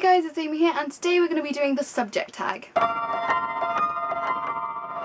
guys, it's Amy here, and today we're going to be doing the subject tag. I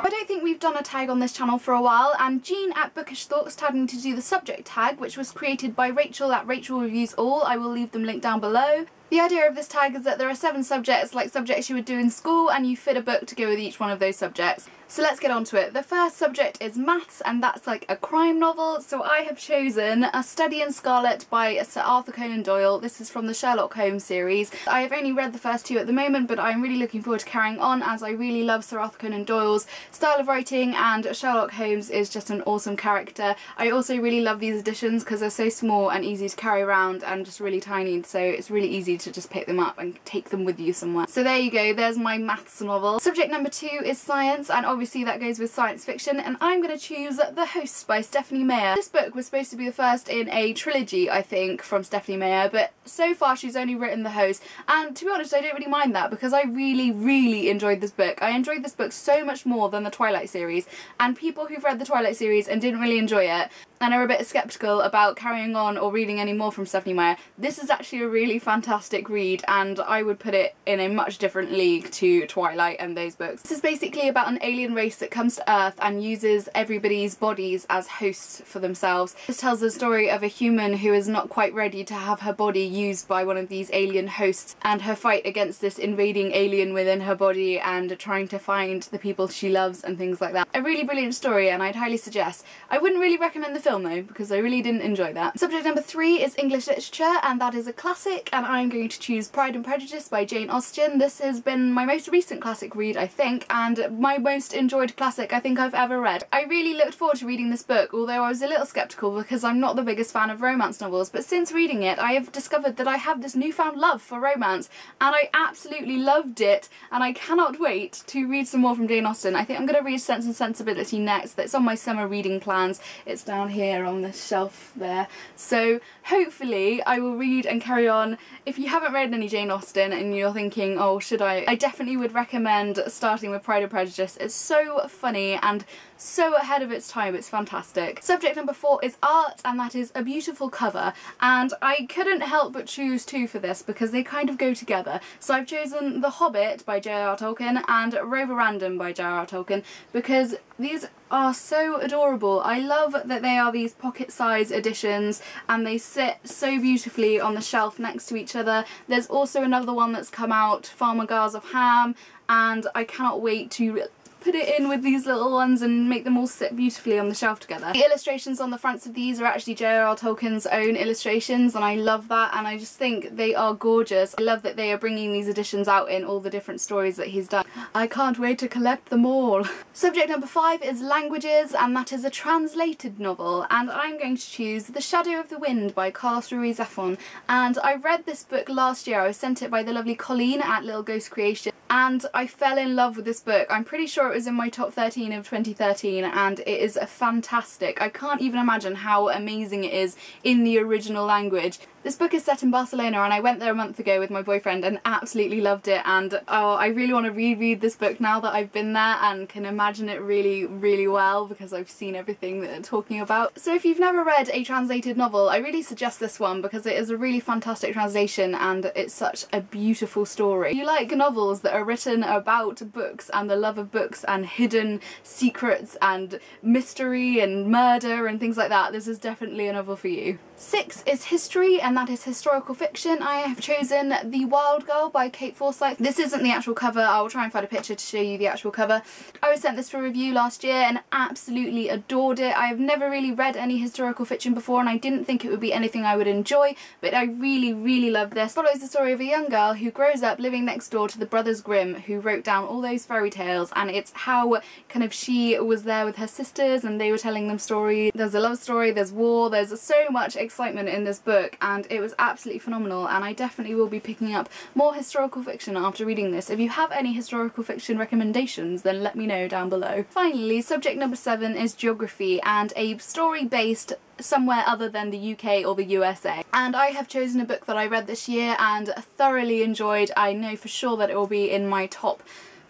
don't think we've done a tag on this channel for a while, and Jean at Bookish Thoughts tagged me to do the subject tag, which was created by Rachel at Rachel Reviews All. I will leave them linked down below. The idea of this tag is that there are 7 subjects, like subjects you would do in school, and you fit a book to go with each one of those subjects. So let's get on to it. The first subject is maths, and that's like a crime novel, so I have chosen A Study in Scarlet by Sir Arthur Conan Doyle. This is from the Sherlock Holmes series. I have only read the first 2 at the moment, but I'm really looking forward to carrying on, as I really love Sir Arthur Conan Doyle's style of writing, and Sherlock Holmes is just an awesome character. I also really love these editions because they're so small and easy to carry around and just really tiny, so it's really easy to just pick them up and take them with you somewhere. So there you go, there's my maths novel. Subject number 2 is science, and obviously that goes with science fiction, and I'm going to choose The Host by Stephanie Meyer. This book was supposed to be the first in a trilogy, I think, from Stephanie Meyer, but so far she's only written The Host, and to be honest I don't really mind that because I really enjoyed this book. I enjoyed this book so much more than the Twilight series, and people who've read the Twilight series and didn't really enjoy it and are a bit sceptical about carrying on or reading any more from Stephanie Meyer, this is actually a really fantastic read, and I would put it in a much different league to Twilight and those books. This is basically about an alien race that comes to Earth and uses everybody's bodies as hosts for themselves. This tells the story of a human who is not quite ready to have her body used by one of these alien hosts, and her fight against this invading alien within her body and trying to find the people she loves and things like that. A really brilliant story, and I'd highly suggest. I wouldn't really recommend the film though, because I really didn't enjoy that. Subject number 3 is English literature, and that is a classic, and I'm going to choose Pride and Prejudice by Jane Austen. This has been my most recent classic read, I think, and my most enjoyed classic I think I've ever read. I really looked forward to reading this book, although I was a little sceptical because I'm not the biggest fan of romance novels, but since reading it I have discovered that I have this newfound love for romance, and I absolutely loved it, and I cannot wait to read some more from Jane Austen. I think I'm going to read Sense and Sensibility next. That's on my summer reading plans. It's down here on the shelf there. So hopefully I will read and carry on. If you haven't read any Jane Austen and you're thinking, oh, should I definitely would recommend starting with Pride and Prejudice. It's so funny and so ahead of its time, it's fantastic. Subject number 4 is art, and that is A Beautiful Cover, and I couldn't help but choose 2 for this because they kind of go together. So I've chosen The Hobbit by J.R.R. Tolkien and Roverandom by J.R.R. Tolkien because these are so adorable. I love that they are these pocket-sized editions and they sit so beautifully on the shelf next to each other. There's also another one that's come out, Farmer Gars of Ham, and I cannot wait to put it in with these little ones and make them all sit beautifully on the shelf together. The illustrations on the fronts of these are actually J.R.R. Tolkien's own illustrations, and I love that, and I just think they are gorgeous. I love that they are bringing these editions out in all the different stories that he's done. I can't wait to collect them all. Subject number 5 is languages, and that is a translated novel, and I'm going to choose The Shadow of the Wind by Ruiz, Zafon, and I read this book last year. I was sent it by the lovely Colleen at Little Ghost Creation, and I fell in love with this book. I'm pretty sure it was in my top 13 of 2013, and it is fantastic. I can't even imagine how amazing it is in the original language. This book is set in Barcelona, and I went there a month ago with my boyfriend and absolutely loved it, and oh, I really want to reread this book now that I've been there and can imagine it really well because I've seen everything that they're talking about. So if you've never read a translated novel, I really suggest this one because it is a really fantastic translation and it's such a beautiful story. If you like novels that are written about books and the love of books and hidden secrets and mystery and murder and things like that, this is definitely a novel for you. 6 is history, and that is historical fiction. I have chosen The Wild Girl by Kate Forsyth. This isn't the actual cover. I will try and find a picture to show you the actual cover. I was sent this for review last year and absolutely adored it. I have never really read any historical fiction before, and I didn't think it would be anything I would enjoy, but I really love this. It follows the story of a young girl who grows up living next door to the Brothers Grimm, who wrote down all those fairy tales, and it's how kind of she was there with her sisters and they were telling them stories. There's a love story, there's war, there's so much excitement in this book, and it was absolutely phenomenal, and I definitely will be picking up more historical fiction after reading this. If you have any historical fiction recommendations, then let me know down below. Finally, subject number 7 is geography, and a story based somewhere other than the UK or the USA. And I have chosen a book that I read this year and thoroughly enjoyed. I know for sure that it will be in my top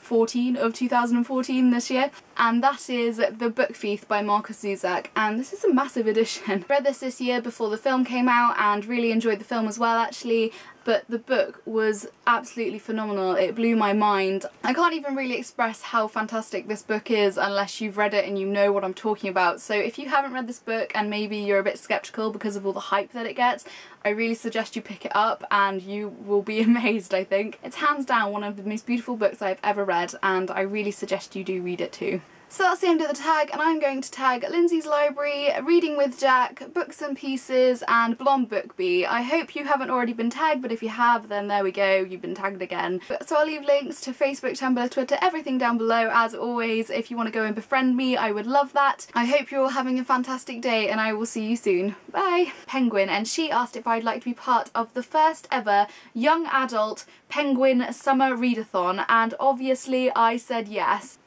14 of 2014 this year, and that is The Book Thief by Markus Zusak, and this is a massive edition. I read this year before the film came out and really enjoyed the film as well actually, but the book was absolutely phenomenal. It blew my mind. I can't even really express how fantastic this book is unless you've read it and you know what I'm talking about. So if you haven't read this book and maybe you're a bit skeptical because of all the hype that it gets, I really suggest you pick it up and you will be amazed, I think. It's hands down one of the most beautiful books I've ever read, and I really suggest you do read it too. So that's the end of the tag, and I'm going to tag Lindsay's Library, Reading with Jack, Books and Pieces, and Blonde Book Bee. I hope you haven't already been tagged, but if you have, then there we go, you've been tagged again. So I'll leave links to Facebook, Tumblr, Twitter, everything down below as always. If you want to go and befriend me, I would love that. I hope you're all having a fantastic day, and I will see you soon. Bye! Penguin, and she asked if I'd like to be part of the first ever young adult Penguin Summer Readathon, and obviously I said yes.